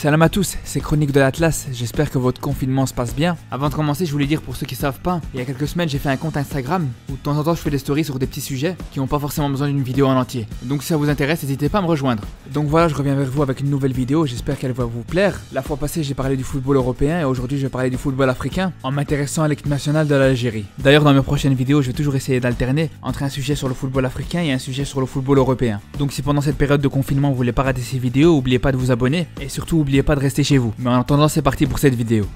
Salam à tous, c'est Chronique de l'Atlas, j'espère que votre confinement se passe bien. Avant de commencer, je voulais dire pour ceux qui savent pas, il y a quelques semaines j'ai fait un compte Instagram où de temps en temps je fais des stories sur des petits sujets qui n'ont pas forcément besoin d'une vidéo en entier. Donc si ça vous intéresse, n'hésitez pas à me rejoindre. Donc voilà, je reviens vers vous avec une nouvelle vidéo, j'espère qu'elle va vous plaire. La fois passée j'ai parlé du football européen et aujourd'hui je vais parler du football africain en m'intéressant à l'équipe nationale de l'Algérie. D'ailleurs dans mes prochaines vidéos, je vais toujours essayer d'alterner entre un sujet sur le football africain et un sujet sur le football européen. Donc si pendant cette période de confinement vous voulez pas rater ces vidéos, n'oubliez pas de vous abonner et surtout n'oubliez pas de rester chez vous. Mais en attendant, c'est parti pour cette vidéo.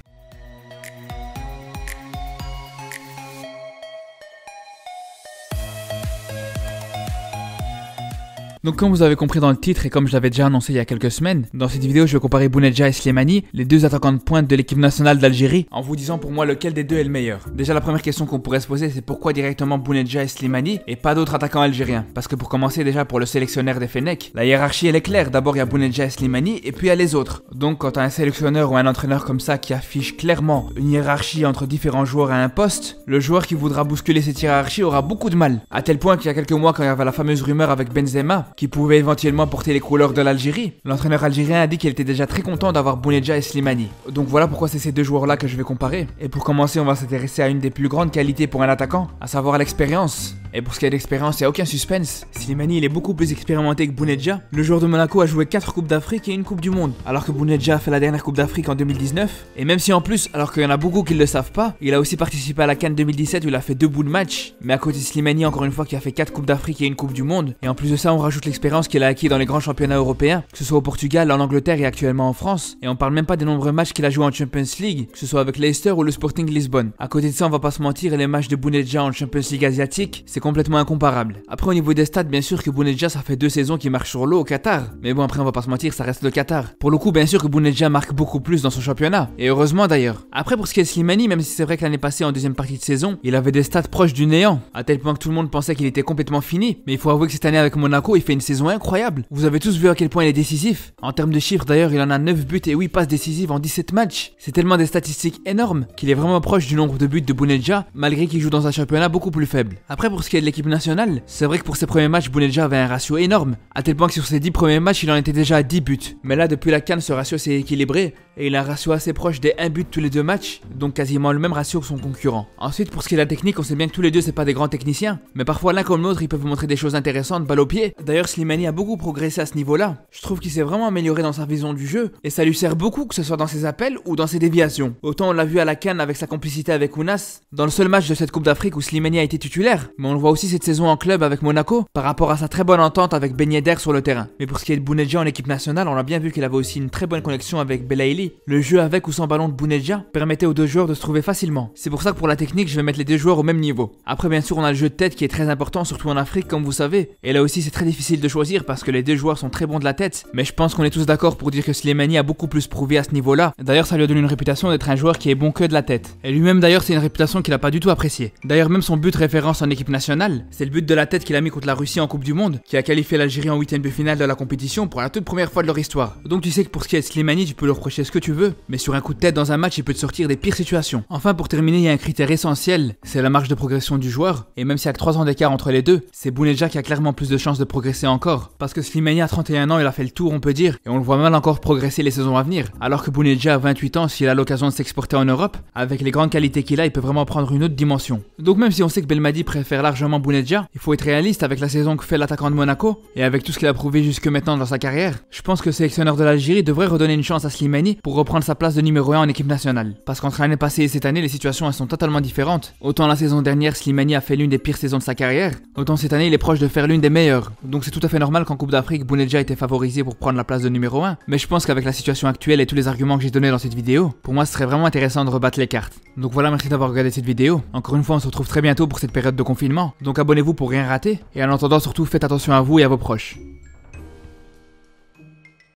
Donc comme vous avez compris dans le titre et comme je l'avais déjà annoncé il y a quelques semaines, dans cette vidéo je vais comparer Bounedjah et Slimani, les deux attaquants de pointe de l'équipe nationale d'Algérie, en vous disant pour moi lequel des deux est le meilleur. Déjà la première question qu'on pourrait se poser c'est pourquoi directement Bounedjah et Slimani et pas d'autres attaquants algériens. Parce que pour commencer déjà pour le sélectionneur des Fennecs, la hiérarchie elle est claire, d'abord il y a Bounedjah et Slimani et puis il y a les autres. Donc quand t'as un sélectionneur ou un entraîneur comme ça qui affiche clairement une hiérarchie entre différents joueurs à un poste, le joueur qui voudra bousculer cette hiérarchie aura beaucoup de mal. À tel point qu'il y a quelques mois quand il y avait la fameuse rumeur avec Benzema, qui pouvait éventuellement porter les couleurs de l'Algérie, l'entraîneur algérien a dit qu'il était déjà très content d'avoir Bounedjah et Slimani. Donc voilà pourquoi c'est ces deux joueurs là que je vais comparer. Et pour commencer on va s'intéresser à une des plus grandes qualités pour un attaquant, à savoir l'expérience. Et pour ce qui est d'expérience, il n'y a aucun suspense. Slimani il est beaucoup plus expérimenté que Bounedjah. Le joueur de Monaco a joué 4 Coupes d'Afrique et une Coupe du Monde, alors que Bounedjah a fait la dernière Coupe d'Afrique en 2019. Et même si en plus, alors qu'il y en a beaucoup qui ne le savent pas, il a aussi participé à la CAN 2017 où il a fait 2 bouts de match. Mais à côté de Slimani, encore une fois, qui a fait 4 Coupes d'Afrique et une Coupe du Monde. Et en plus de ça, on rajoute l'expérience qu'il a acquis dans les grands championnats européens, que ce soit au Portugal, en Angleterre et actuellement en France. Et on parle même pas des nombreux matchs qu'il a joué en Champions League, que ce soit avec Leicester ou le Sporting Lisbonne. À côté de ça, on va pas se mentir, les matchs de Bounedjah en Champions League asiatique, c'est complètement incomparable. Après au niveau des stats, bien sûr que Bounedjah ça fait 2 saisons qu'il marche sur l'eau au Qatar. Mais bon après on va pas se mentir, ça reste le Qatar. Pour le coup bien sûr que Bounedjah marque beaucoup plus dans son championnat. Et heureusement d'ailleurs. Après pour ce qui est de Slimani, même si c'est vrai que l'année passée en deuxième partie de saison, il avait des stats proches du néant. À tel point que tout le monde pensait qu'il était complètement fini. Mais il faut avouer que cette année avec Monaco, il fait une saison incroyable. Vous avez tous vu à quel point il est décisif. En termes de chiffres d'ailleurs, il en a 9 buts et 8 passes décisives en 17 matchs. C'est tellement des statistiques énormes qu'il est vraiment proche du nombre de buts de Bounedjah, malgré qu'il joue dans un championnat beaucoup plus faible. Après pour ce qui est de l'équipe nationale, c'est vrai que pour ses premiers matchs, Bounedjah avait un ratio énorme, à tel point que sur ses 10 premiers matchs, il en était déjà à 10 buts. Mais là, depuis la CAN, ce ratio s'est équilibré et il a un ratio assez proche des 1 but tous les 2 matchs, donc quasiment le même ratio que son concurrent. Ensuite, pour ce qui est de la technique, on sait bien que tous les deux, c'est pas des grands techniciens, mais parfois l'un comme l'autre, ils peuvent montrer des choses intéressantes, balle au pied. D'ailleurs, Slimani a beaucoup progressé à ce niveau-là. Je trouve qu'il s'est vraiment amélioré dans sa vision du jeu et ça lui sert beaucoup, que ce soit dans ses appels ou dans ses déviations. Autant on l'a vu à la CAN avec sa complicité avec Ounas, dans le seul match de cette Coupe d'Afrique où Slimani a été titulaire, mais on le voit aussi cette saison en club avec Monaco, par rapport à sa très bonne entente avec Ben Yedder sur le terrain. Mais pour ce qui est de Bounedjah en équipe nationale, on a bien vu qu'il avait aussi une très bonne connexion avec Belaïli. Le jeu avec ou sans ballon de Bounedjah permettait aux deux joueurs de se trouver facilement. C'est pour ça que pour la technique, je vais mettre les deux joueurs au même niveau. Après bien sûr, on a le jeu de tête qui est très important, surtout en Afrique comme vous savez. Et là aussi, c'est très difficile de choisir parce que les deux joueurs sont très bons de la tête. Mais je pense qu'on est tous d'accord pour dire que Slimani a beaucoup plus prouvé à ce niveau-là. D'ailleurs, ça lui a donné une réputation d'être un joueur qui est bon que de la tête. Et lui-même d'ailleurs, c'est une réputation qu'il a pas du tout appréciée. D'ailleurs, même son but référence en équipe nationale, c'est le but de la tête qu'il a mis contre la Russie en Coupe du Monde, qui a qualifié l'Algérie en 8ème de finale de la compétition pour la toute première fois de leur histoire. Donc tu sais que pour ce qui est de Slimani, tu peux lui reprocher ce que tu veux, mais sur un coup de tête dans un match, il peut te sortir des pires situations. Enfin, pour terminer, il y a un critère essentiel, c'est la marge de progression du joueur, et même s'il y a que 3 ans d'écart entre les deux, c'est Bounedjah qui a clairement plus de chances de progresser encore, parce que Slimani à 31 ans, il a fait le tour on peut dire, et on le voit mal encore progresser les saisons à venir, alors que Bounedjah à 28 ans, s'il a l'occasion de s'exporter en Europe, avec les grandes qualités qu'il a, il peut vraiment prendre une autre dimension. Donc même si on sait que Belmadi préfère largement Bounedjah, il faut être réaliste avec la saison que fait l'attaquant de Monaco, et avec tout ce qu'il a prouvé jusque maintenant dans sa carrière, je pense que le sélectionneur de l'Algérie devrait redonner une chance à Slimani pour reprendre sa place de numéro 1 en équipe nationale. Parce qu'entre l'année passée et cette année, les situations elles sont totalement différentes. Autant la saison dernière, Slimani a fait l'une des pires saisons de sa carrière, autant cette année il est proche de faire l'une des meilleures. Donc c'est tout à fait normal qu'en Coupe d'Afrique, Bounedjah était favorisé pour prendre la place de numéro 1, mais je pense qu'avec la situation actuelle et tous les arguments que j'ai donnés dans cette vidéo, pour moi ce serait vraiment intéressant de rebattre les cartes. Donc voilà, merci d'avoir regardé cette vidéo. Encore une fois, on se retrouve très bientôt pour cette période de confinement, donc abonnez-vous pour rien rater, et en attendant surtout faites attention à vous et à vos proches.